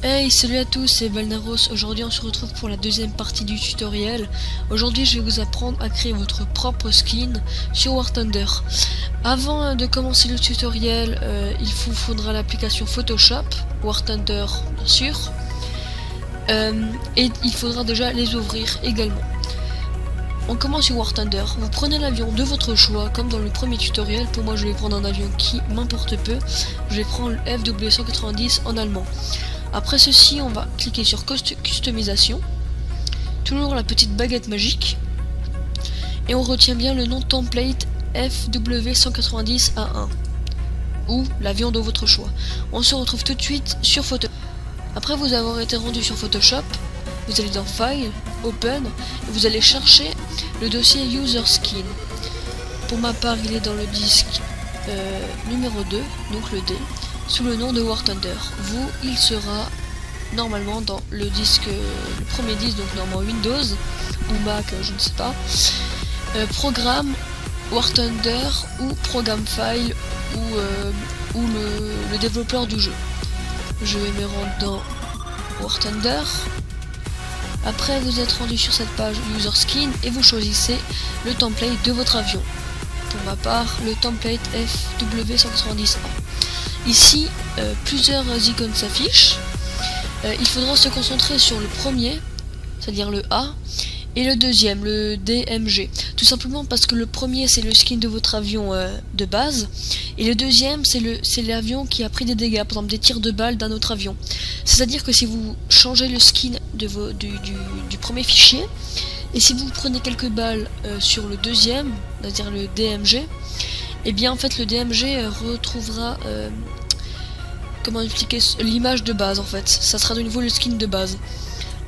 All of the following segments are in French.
Hey, salut à tous, c'est Balnaros. Aujourd'hui on se retrouve pour la deuxième partie du tutoriel. Aujourd'hui je vais vous apprendre à créer votre propre skin sur War Thunder. Avant de commencer le tutoriel, il vous faudra l'application Photoshop, War Thunder bien sûr. Et il faudra déjà les ouvrir également. On commence sur War Thunder. Vous prenez l'avion de votre choix, comme dans le premier tutoriel. Pour moi je vais prendre un avion qui m'importe peu. Je vais prendre le FW190 en allemand. Après ceci, on va cliquer sur customisation, toujours la petite baguette magique, et on retient bien le nom template FW190A1 ou l'avion de votre choix. On se retrouve tout de suite sur Photoshop. Après vous avoir été rendu sur Photoshop, vous allez dans File, Open, et vous allez chercher le dossier User Skin. Pour ma part, il est dans le disque numéro 2, donc le D, sous le nom de War Thunder. Vous, il sera normalement dans le disque, le premier disque, donc normalement Windows ou Mac, je ne sais pas. Programme War Thunder ou Programme File ou le développeur du jeu. Je vais me rendre dans War Thunder. Après, vous êtes rendu sur cette page User Skin et vous choisissez le template de votre avion. Pour ma part, le template FW190A. Ici, plusieurs icônes s'affichent. Il faudra se concentrer sur le premier, c'est-à-dire le A, et le deuxième, le DMG. Tout simplement parce que le premier, c'est le skin de votre avion de base, et le deuxième, c'est l'avion qui a pris des dégâts, par exemple des tirs de balles d'un autre avion. C'est-à-dire que si vous changez le skin du premier fichier, et si vous prenez quelques balles sur le deuxième, c'est-à-dire le DMG, et bien en fait le DMG retrouvera comment expliquer l'image de base en fait. Ça sera de nouveau le skin de base.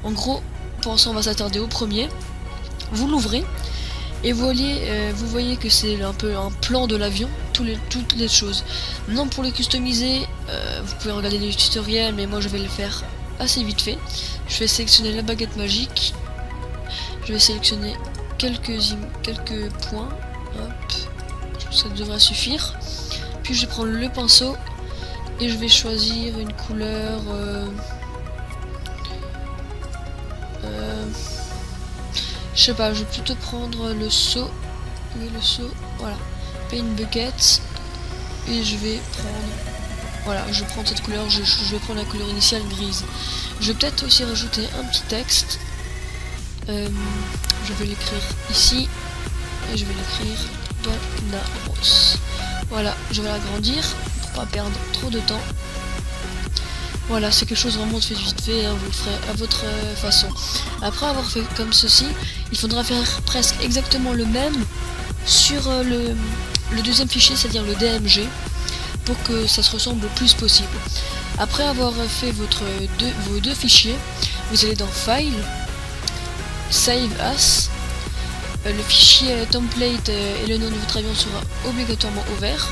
En gros, pour ça on va s'attarder au premier. Vous l'ouvrez et vous voyez que c'est un peu un plan de l'avion, toutes les choses. Maintenant pour le customiser, vous pouvez regarder les tutoriels, mais moi je vais le faire assez vite fait. Je vais sélectionner la baguette magique. Je vais sélectionner quelques points. Hop. Ça devrait suffire. Puis je vais prendre le pinceau et je vais choisir une couleur je sais pas, je vais plutôt prendre le seau. Oui, le seau, voilà. Paint bucket. Et je vais prendre, voilà, je prends cette couleur, je vais prendre la couleur initiale grise. Je vais peut-être aussi rajouter un petit texte. Je vais l'écrire ici et je vais l'écrire Balnaros. Voilà, je vais l'agrandir pour pas perdre trop de temps. Voilà, c'est quelque chose vraiment de fait vite fait, hein, vous le ferez à votre façon. Après avoir fait comme ceci, il faudra faire presque exactement le même sur le deuxième fichier, c'est-à-dire le DMG, pour que ça se ressemble le plus possible. Après avoir fait vos deux fichiers, vous allez dans File, Save As. Le fichier template et le nom de votre avion sera obligatoirement ouvert.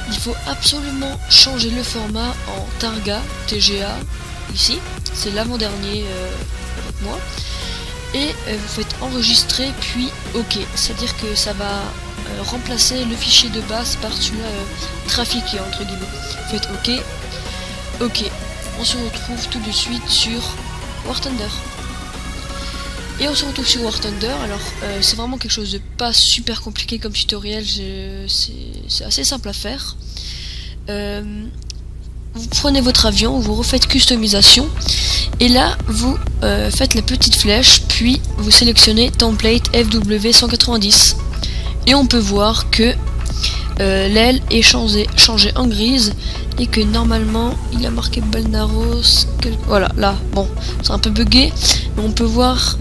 Il faut absolument changer le format en Targa, TGA, ici, c'est l'avant-dernier avec moi. Et vous faites enregistrer puis OK, c'est-à-dire que ça va remplacer le fichier de base par celui-là trafiqué entre guillemets. Vous faites OK. On se retrouve tout de suite sur War Thunder. Et on se retrouve sur War Thunder. Alors c'est vraiment quelque chose de pas super compliqué comme tutoriel, c'est assez simple à faire. Vous prenez votre avion, vous refaites customisation et là vous faites la petite flèche, puis vous sélectionnez template FW190 et on peut voir que l'aile est changée en grise et que normalement il a marqué Balnaros. Voilà, là, bon, c'est un peu bugué, mais on peut voir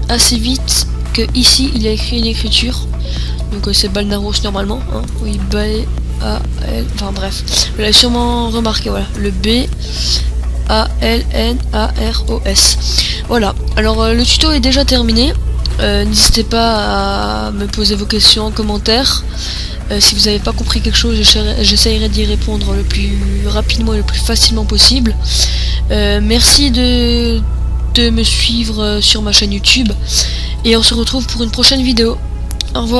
assez vite que ici il y a écrit une écriture, donc c'est Balnaros normalement, hein, oui, B-A-L, enfin bref, vous l'avez sûrement remarqué, voilà, le B-A-L-N-A-R-O-S. Voilà, alors le tuto est déjà terminé, n'hésitez pas à me poser vos questions en commentaire. Si vous n'avez pas compris quelque chose, j'essaierai d'y répondre le plus rapidement et le plus facilement possible. Merci de me suivre sur ma chaîne YouTube et on se retrouve pour une prochaine vidéo. Au revoir.